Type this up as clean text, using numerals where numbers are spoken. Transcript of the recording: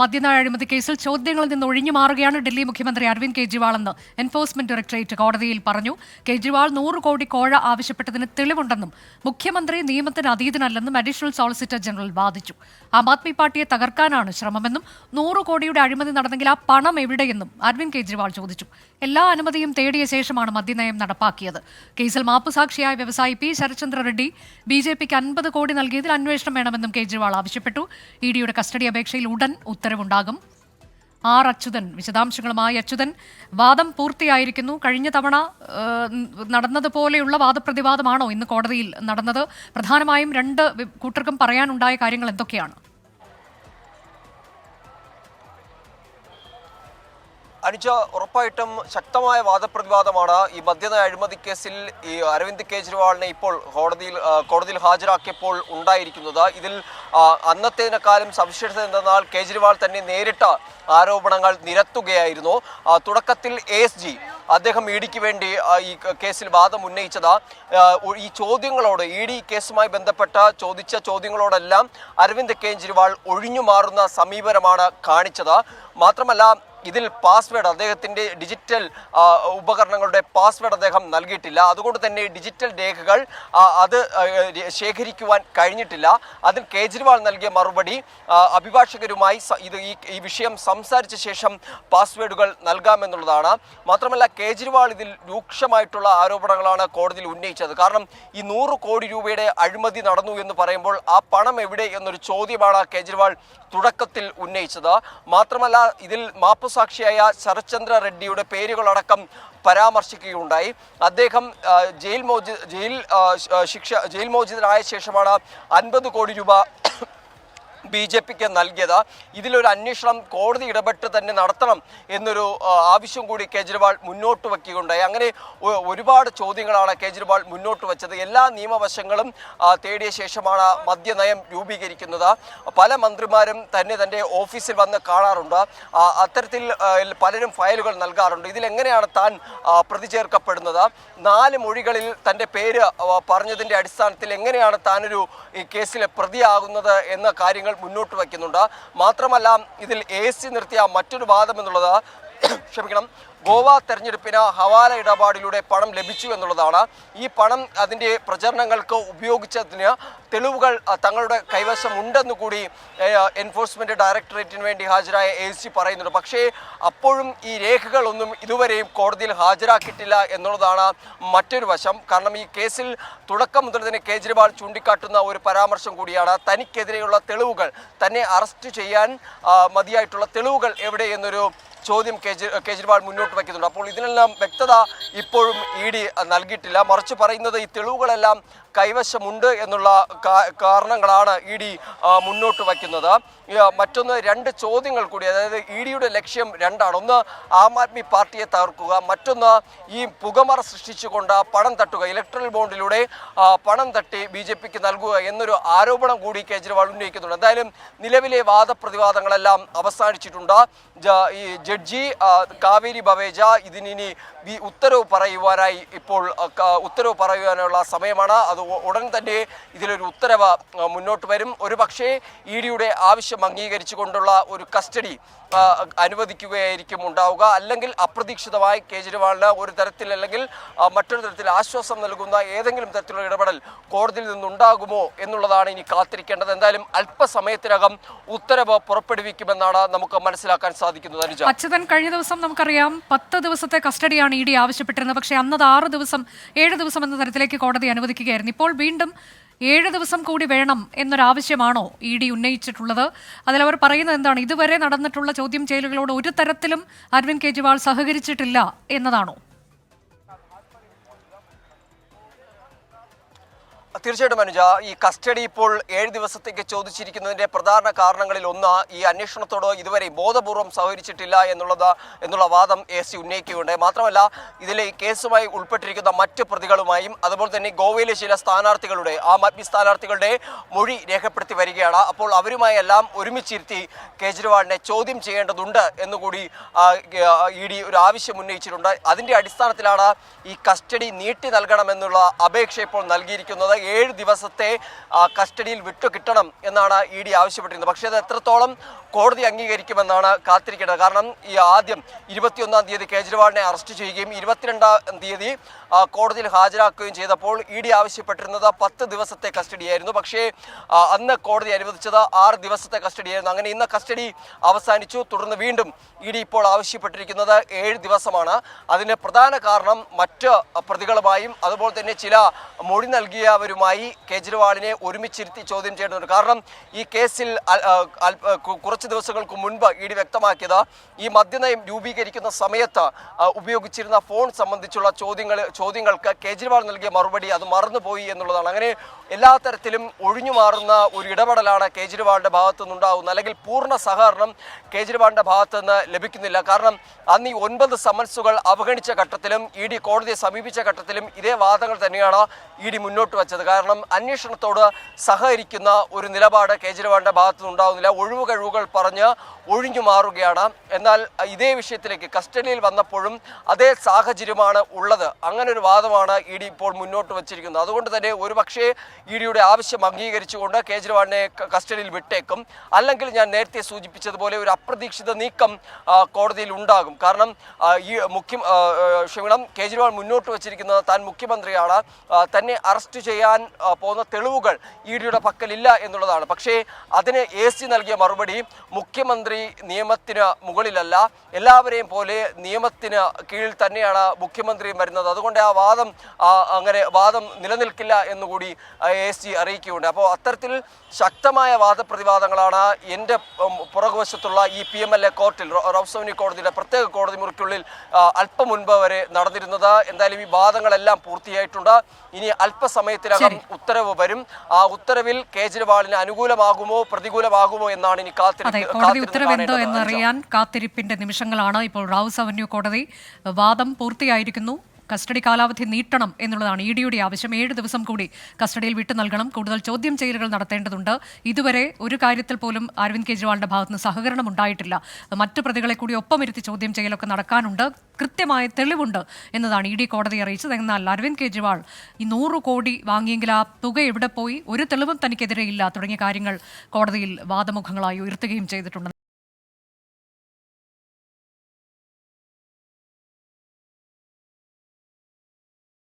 മദ്യനയ അഴിമതി കേസിൽ ചോദ്യങ്ങളിൽ നിന്ന് ഒഴിഞ്ഞു മാറുകയാണ് ഡൽഹി മുഖ്യമന്ത്രി അരവിന്ദ് കെജ്രിവാളെന്ന് എൻഫോഴ്സ്മെന്റ് ഡയറക്ടറേറ്റ് കോടതിയിൽ പറഞ്ഞു. കെജ്രിവാൾ 100 കോടി കോഴ ആവശ്യപ്പെട്ടതിന് തെളിവുണ്ടെന്നും മുഖ്യമന്ത്രി നിയമത്തിന് അതീതനല്ലെന്നും അഡീഷണൽ സോളിസിറ്റർ ജനറൽ വാദിച്ചു. ആം ആദ്മി പാർട്ടിയെ തകർക്കാനാണ് ശ്രമമെന്നും 100 കോടിയുടെ അഴിമതി നടന്നെങ്കിൽ ആ പണം എവിടെയെന്നും അരവിന്ദ് കെജ്രിവാൾ ചോദിച്ചു. എല്ലാ അനുമതിയും തേടിയ ശേഷമാണ് മദ്യനയം നടപ്പാക്കിയത്. കേസിൽ മാപ്പുസാക്ഷിയായ വ്യവസായി പി ശരത്ചന്ദ്ര റെഡ്ഡി ബിജെപിക്ക് 50 കോടി നൽകിയതിൽ അന്വേഷണം വേണമെന്നും കെജ്രിവാൾ ആവശ്യപ്പെട്ടു. ഇഡിയുടെ കസ്റ്റഡി അപേക്ഷയിൽ ഉടൻ ഉത്തരവുണ്ടാകും. ആർ അച്യുതൻ വിശദാംശങ്ങളുമായി. അച്യുതൻ, വാദം പൂർത്തിയായിരിക്കുന്നു. കഴിഞ്ഞ തവണ നടന്നതുപോലെയുള്ള വാദപ്രതിവാദമാണോ ഇന്ന് കോടതിയിൽ നടന്നത്? പ്രധാനമായും രണ്ട് കൂട്ടർക്കും പറയാനുണ്ടായ കാര്യങ്ങൾ എന്തൊക്കെയാണ്? അനുജ, ഉറപ്പായിട്ടും ശക്തമായ വാദപ്രതിവാദമാണ് ഈ മദ്യനയ അഴിമതി കേസിൽ ഈ അരവിന്ദ് കെജ്രിവാളിനെ ഇപ്പോൾ കോടതിയിൽ ഹാജരാക്കിയപ്പോൾ ഉണ്ടായിരിക്കുന്നത്. ഇതിൽ അന്നത്തേതിനെക്കാളും സവിശേഷത എന്തെന്നാൽ കെജ്രിവാൾ തന്നെ നേരിട്ട് ആരോപണങ്ങൾ നിരത്തുകയായിരുന്നു. തുടക്കത്തിൽ ASG അദ്ദേഹം ഇഡിക്ക് വേണ്ടി ഈ കേസിൽ വാദം ഉന്നയിച്ചത് ഈ ചോദ്യങ്ങളോട്, ഇഡി കേസുമായി ബന്ധപ്പെട്ട ചോദിച്ച ചോദ്യങ്ങളോടെല്ലാം അരവിന്ദ് കെജ്രിവാൾ ഒഴിഞ്ഞു മാറുന്ന സമീപനമാണ് കാണിച്ചത്. മാത്രമല്ല, ഇതിൽ പാസ്വേഡ്, അദ്ദേഹത്തിൻ്റെ ഡിജിറ്റൽ ഉപകരണങ്ങളുടെ പാസ്വേഡ് അദ്ദേഹം നൽകിയിട്ടില്ല. അതുകൊണ്ട് തന്നെ ഡിജിറ്റൽ രേഖകൾ അത് ശേഖരിക്കുവാൻ കഴിഞ്ഞിട്ടില്ല. അതിൽ കേജ്രിവാൾ നൽകിയ മറുപടി അഭിഭാഷകരുമായി ഈ വിഷയം സംസാരിച്ച ശേഷം പാസ്വേഡുകൾ നൽകാമെന്നുള്ളതാണ്. മാത്രമല്ല, കേജ്രിവാൾ ഇതിൽ രൂക്ഷമായിട്ടുള്ള ആരോപണങ്ങളാണ് കോടതിയിൽ ഉന്നയിച്ചത്. കാരണം ഈ 100 കോടി രൂപയുടെ അഴിമതി നടന്നു എന്ന് പറയുമ്പോൾ ആ പണം എവിടെ എന്നൊരു ചോദ്യമാണ് കേജ്രിവാൾ തുടക്കത്തിൽ ഉന്നയിച്ചത്. മാത്രമല്ല, ഇതിൽ മാപ്പുസാക്ഷിയായ ശരത്ചന്ദ്ര റെഡ്ഡിയുടെ പേരുകളടക്കം പരാമർശിക്കുകയുണ്ടായി. അദ്ദേഹം ജയിൽ മോചിതനായ ശേഷമാണ് 50 കോടി രൂപ BJPക്ക് നൽകിയത്. ഇതിലൊരു അന്വേഷണം കോടതി ഇടപെട്ട് തന്നെ നടത്തണം എന്നൊരു ആവശ്യം കൂടി കേജ്രിവാൾ മുന്നോട്ട് വയ്ക്കുകയുണ്ടായി. അങ്ങനെ ഒരുപാട് ചോദ്യങ്ങളാണ് കേജ്രിവാൾ മുന്നോട്ട് വെച്ചത്. എല്ലാ നിയമവശങ്ങളും തേടിയ ശേഷമാണ് മദ്യനയം രൂപീകരിക്കുന്നത്. പല മന്ത്രിമാരും തൻ്റെ ഓഫീസിൽ വന്ന് കാണാറുണ്ട്. അത്തരത്തിൽ പലരും ഫയലുകൾ നൽകാറുണ്ട്. ഇതിലെങ്ങനെയാണ് താൻ പ്രതി ചേർക്കപ്പെടുന്നത്? 4 മൊഴികളിൽ തൻ്റെ പേര് പറഞ്ഞതിൻ്റെ അടിസ്ഥാനത്തിൽ എങ്ങനെയാണ് താനൊരു ഈ കേസിൽ പ്രതിയാകുന്നത് എന്ന കാര്യങ്ങൾ മുന്നോട്ട് വയ്ക്കുന്നുണ്ട്. മാത്രമല്ല, ഇതിൽ ASG നിർത്തിയ മറ്റൊരു വാദം എന്നുള്ളത് ഗോവ തെരഞ്ഞെടുപ്പിന് ഹവാല ഇടപാടിലൂടെ പണം ലഭിച്ചു എന്നുള്ളതാണ്. ഈ പണം അതിൻ്റെ പ്രചരണങ്ങൾക്ക് ഉപയോഗിച്ചതിന് തെളിവുകൾ തങ്ങളുടെ കൈവശം ഉണ്ടെന്ന് കൂടി എൻഫോഴ്സ്മെന്റ് ഡയറക്ടറേറ്റിന് വേണ്ടി ഹാജരായ ASG പറയുന്നുണ്ട്. പക്ഷേ അപ്പോഴും ഈ രേഖകളൊന്നും ഇതുവരെയും കോടതിയിൽ ഹാജരാക്കിയിട്ടില്ല എന്നുള്ളതാണ് മറ്റൊരു വശം. കാരണം ഈ കേസിൽ തുടക്കം മുതൽ തന്നെ കേജ്രിവാൾ ചൂണ്ടിക്കാട്ടുന്ന ഒരു പരാമർശം കൂടിയാണ് തനിക്കെതിരെയുള്ള തെളിവുകൾ, തന്നെ അറസ്റ്റ് ചെയ്യാൻ മതിയായിട്ടുള്ള തെളിവുകൾ എവിടെ എന്നൊരു ചോദ്യം കേജ്രിവാൾ മുന്നോട്ട് വയ്ക്കുന്നുണ്ട്. അപ്പോൾ ഇതിനെല്ലാം വ്യക്തത ഇപ്പോഴും ഇഡി നൽകിയിട്ടില്ല. മറിച്ച് പറയുന്നത് ഈ തെളിവുകളെല്ലാം കൈവശമുണ്ട് എന്നുള്ള കാരണങ്ങളാണ് ഇഡി മുന്നോട്ട് വയ്ക്കുന്നത്. മറ്റൊന്ന്, 2 ചോദ്യങ്ങൾ കൂടി, അതായത് ഇഡിയുടെ ലക്ഷ്യം രണ്ടാണ്. ഒന്ന്, ആം ആദ്മി പാർട്ടിയെ തകർക്കുക. മറ്റൊന്ന്, ഈ പുകമറ സൃഷ്ടിച്ചുകൊണ്ട് പണം തട്ടുക, ഇലക്ട്രൽ ബോണ്ടിലൂടെ പണം തട്ടി BJPക്ക് നൽകുക എന്നൊരു ആരോപണം കൂടി കേജ്രിവാൾ ഉന്നയിക്കുന്നുണ്ട്. എന്തായാലും നിലവിലെ വാദപ്രതിവാദങ്ങളെല്ലാം അവസാനിച്ചിട്ടുണ്ട്. ഈ ജഡ്ജി കാവേരി ബവേജ ഇതിനി ഉത്തരവ് പറയുവാനുള്ള സമയമാണ്. അത് ഉടൻ തന്നെ ഇതിലൊരു ഉത്തരവ് മുന്നോട്ട് വരും. ഒരു പക്ഷേ ഇഡിയുടെ ആവശ്യം അംഗീകരിച്ചുകൊണ്ടുള്ള ഒരു കസ്റ്റഡി അനുവദിക്കുകയായിരിക്കും ഉണ്ടാവുക. അല്ലെങ്കിൽ അപ്രതീക്ഷിതമായി കേജ്രിവാളിന് ഒരു തരത്തിൽ അല്ലെങ്കിൽ മറ്റൊരു തരത്തിൽ ആശ്വാസം നൽകുന്ന ഏതെങ്കിലും തരത്തിലുള്ള ഇടപെടൽ കോടതിയിൽ നിന്നുണ്ടാകുമോ എന്നുള്ളതാണ് ഇനി കാത്തിരിക്കേണ്ടത്. എന്തായാലും അല്പസമയത്തിനകം ഉത്തരവ് പുറപ്പെടുവിക്കുമെന്നാണ് നമുക്ക് മനസ്സിലാക്കാൻ സാധിക്കുന്നത്. അനുജ, അച്യുതൻ, കഴിഞ്ഞ ദിവസം നമുക്കറിയാം 10 ദിവസത്തെ കസ്റ്റഡിയാണ് ഇഡി ആവശ്യപ്പെട്ടിരുന്നത്. പക്ഷേ അന്നത് 6 ദിവസം 7 ദിവസം എന്ന തരത്തിലേക്ക് കോടതി അനുവദിക്കുകയായിരുന്നു. ഇപ്പോൾ വീണ്ടും 7 ദിവസം കൂടി വേണം എന്നൊരാവശ്യമാണോ ഇഡി ഉന്നയിച്ചിട്ടുള്ളത്? അതിലവർ പറയുന്നത് എന്താണ്? ഇതുവരെ നടന്നിട്ടുള്ള ചോദ്യം ചെയ്യലുകളോട് ഒരു തരത്തിലും അരവിന്ദ് കെജ്രിവാൾ സഹകരിച്ചിട്ടില്ല എന്നതാണോ? തീർച്ചയായിട്ടും അനുജ, ഈ കസ്റ്റഡി ഇപ്പോൾ 7 ദിവസത്തേക്ക് ചോദിച്ചിരിക്കുന്നതിൻ്റെ പ്രധാന കാരണങ്ങളിൽ ഒന്ന് ഈ അന്വേഷണത്തോട് ഇതുവരെ ബോധപൂർവം സഹകരിച്ചിട്ടില്ല എന്നുള്ള വാദം ASG ഉന്നയിക്കുകയുണ്ട്. മാത്രമല്ല, ഇതിലെ ഈ കേസുമായി ഉൾപ്പെട്ടിരിക്കുന്ന മറ്റ് പ്രതികളുമായും അതുപോലെ തന്നെ ഗോവയിലെ ചില സ്ഥാനാർത്ഥികളുടെ, ആം ആദ്മി സ്ഥാനാർത്ഥികളുടെ മൊഴി രേഖപ്പെടുത്തി വരികയാണ്. അപ്പോൾ അവരുമായി എല്ലാം ഒരുമിച്ചിരുത്തി കേജ്രിവാളിനെ ചോദ്യം ചെയ്യേണ്ടതുണ്ട് എന്നുകൂടി ഇഡി ഒരു ആവശ്യം ഉന്നയിച്ചിട്ടുണ്ട്. അതിൻ്റെ അടിസ്ഥാനത്തിലാണ് ഈ കസ്റ്റഡി നീട്ടി നൽകണമെന്നുള്ള അപേക്ഷ ഇപ്പോൾ നൽകിയിരിക്കുന്നത്. 7 ദിവസത്തെ കസ്റ്റഡിയിൽ വിട്ടുകിട്ടണം എന്നാണ് ഇഡി ആവശ്യപ്പെട്ടിരുന്നത്. പക്ഷേ അത് എത്രത്തോളം കോടതി അംഗീകരിക്കുമെന്നാണ് കാത്തിരിക്കേണ്ടത്. കാരണം ഈ ആദ്യം 21-ാം തീയതി കേജ്രിവാളിനെ അറസ്റ്റ് ചെയ്യുകയും 22-ാം തീയതി കോടതിയിൽ ഹാജരാക്കുകയും ചെയ്തപ്പോൾ ED ആവശ്യപ്പെട്ടിരുന്നത് 10 ദിവസത്തെ കസ്റ്റഡിയായിരുന്നു. പക്ഷേ അന്ന് കോടതി അനുവദിച്ചത് 6 ദിവസത്തെ കസ്റ്റഡിയായിരുന്നു. അങ്ങനെ ഇന്ന് കസ്റ്റഡി അവസാനിച്ചു. തുടർന്ന് വീണ്ടും ED ഇപ്പോൾ ആവശ്യപ്പെട്ടിരിക്കുന്നത് 7 ദിവസമാണ്. അതിന് പ്രധാന കാരണം മറ്റ് പ്രതികളുമായും അതുപോലെ തന്നെ ചില മൊഴി നൽകിയവരുമായി കേജ്രിവാളിനെ ഒരുമിച്ചിരുത്തി ചോദ്യം ചെയ്യേണ്ടതുണ്ട്. കാരണം ഈ കേസിൽ കുറച്ച് ദിവസങ്ങൾക്ക് മുൻപ് ED വ്യക്തമാക്കിയത് ഈ മദ്യനയം രൂപീകരിക്കുന്ന സമയത്ത് ഉപയോഗിച്ചിരുന്ന ഫോൺ സംബന്ധിച്ചുള്ള ചോദ്യങ്ങൾക്ക് കേജ്രിവാൾ നൽകിയ മറുപടി അത് മറന്നുപോയി എന്നുള്ളതാണ്. അങ്ങനെ എല്ലാ തരത്തിലും ഒഴിഞ്ഞു മാറുന്ന ഒരു ഇടപെടലാണ് കേജ്രിവാളിന്റെ ഭാഗത്തു നിന്നുണ്ടാകുന്നത്. അല്ലെങ്കിൽ പൂർണ്ണ സഹകരണം കേജ്രിവാളിന്റെ ഭാഗത്തു നിന്ന് ലഭിക്കുന്നില്ല. കാരണം അന്ന് ഈ 9 സമൻസുകൾ അവഗണിച്ച ഘട്ടത്തിലും ED കോടതിയെ സമീപിച്ച ഘട്ടത്തിലും ഇതേ വാദങ്ങൾ തന്നെയാണ് ED മുന്നോട്ട് വച്ചത്. കാരണം അന്വേഷണത്തോട് സഹകരിക്കുന്ന ഒരു നിലപാട് കേജ്രിവാളിന്റെ ഭാഗത്തു നിന്നുണ്ടാകുന്നില്ല. ഒഴിവുകൾ പറഞ്ഞ് ഒഴിഞ്ഞു മാറുകയാണ്. എന്നാൽ ഇതേ വിഷയത്തിലേക്ക് കസ്റ്റഡിയിൽ വന്നപ്പോഴും അതേ സാഹചര്യമാണ് ഉള്ളത്. അങ്ങനെ ഒരു വാദമാണ് ED ഇപ്പോൾ മുന്നോട്ട് വച്ചിരിക്കുന്നത്. അതുകൊണ്ട് തന്നെ ഒരുപക്ഷേ EDയുടെ ആവശ്യം അംഗീകരിച്ചുകൊണ്ട് കേജ്രിവാളിനെ കസ്റ്റഡിയിൽ വിട്ടേക്കും. അല്ലെങ്കിൽ ഞാൻ നേരത്തെ സൂചിപ്പിച്ചതുപോലെ ഒരു അപ്രതീക്ഷിത നീക്കം കോടതിയിൽ ഉണ്ടാകും. കാരണം കേജ്രിവാൾ മുന്നോട്ട് വച്ചിരിക്കുന്നത് താൻ മുഖ്യമന്ത്രിയാണ്, തന്നെ അറസ്റ്റ് ചെയ്യാൻ പോകുന്ന തെളിവുകൾ EDയുടെ പക്കലില്ല എന്നുള്ളതാണ്. പക്ഷേ അതിന് AG നൽകിയ മറുപടി മുഖ്യമന്ത്രി നിയമത്തിന് മുകളിലല്ല, എല്ലാവരെയും പോലെ നിയമത്തിന് കീഴിൽ തന്നെയാണ് മുഖ്യമന്ത്രിയും വരുന്നത്. അതുകൊണ്ട് ആ വാദം നിലനിൽക്കില്ല എന്നുകൂടി AG അറിയിക്കുകയുണ്ട്. അപ്പോൾ അത്തരത്തിൽ ശക്തമായ വാദപ്രതിവാദങ്ങളാണ് എൻ്റെ പുറകുവശത്തുള്ള ഈ PMLA കോർട്ടിൽ, റൌസവനി കോടതിയുടെ പ്രത്യേക കോടതി മുറിക്കുള്ളിൽ അല്പം മുൻപ് വരെ നടന്നിരുന്നത്. എന്തായാലും ഈ വാദങ്ങളെല്ലാം പൂർത്തിയായിട്ടുണ്ട്. ഇനി അല്പസമയത്തിനകം ഉത്തരവ് വരും. ആ ഉത്തരവിൽ കേജ്രിവാളിന് അനുകൂലമാകുമോ പ്രതികൂലമാകുമോ എന്നാണ് ഇനി ഉത്തരവെന്തോ എന്നറിയാൻ കാത്തിരിപ്പിന്റെ നിമിഷങ്ങളാണ്. ഇപ്പോൾ റൌസ് അവന്യൂ കോടതി വാദം പൂർത്തിയായിരിക്കുന്നു. കസ്റ്റഡി കാലാവധി നീട്ടണം എന്നുള്ളതാണ് EDയുടെ ആവശ്യം. 7 ദിവസം കൂടി കസ്റ്റഡിയിൽ വിട്ടു നൽകണം. കൂടുതൽ ചോദ്യം ചെയ്യലുകൾ നടത്തേണ്ടതുണ്ട്. ഇതുവരെ ഒരു കാര്യത്തിൽ പോലും അരവിന്ദ് കെജ്രിവാളിന്റെ ഭാഗത്തുനിന്ന് സഹകരണം ഉണ്ടായിട്ടില്ല. മറ്റു പ്രതികളെ കൂടി ഒപ്പമിരുത്തി ചോദ്യം ചെയ്യലൊക്കെ നടക്കാനുണ്ട്. കൃത്യമായ തെളിവുണ്ട് എന്നതാണ് ED കോടതിയെ അറിയിച്ചത്. എന്നാൽ അരവിന്ദ് കെജ്രിവാൾ ഈ 100 കോടി വാങ്ങിയെങ്കിൽ ആ തുക എവിടെ പോയി, ഒരു തെളിവും തനിക്കെതിരെയില്ല തുടങ്ങിയ കാര്യങ്ങൾ കോടതിയിൽ വാദമുഖങ്ങളായി ഉയർത്തുകയും ചെയ്തിട്ടുണ്ട്.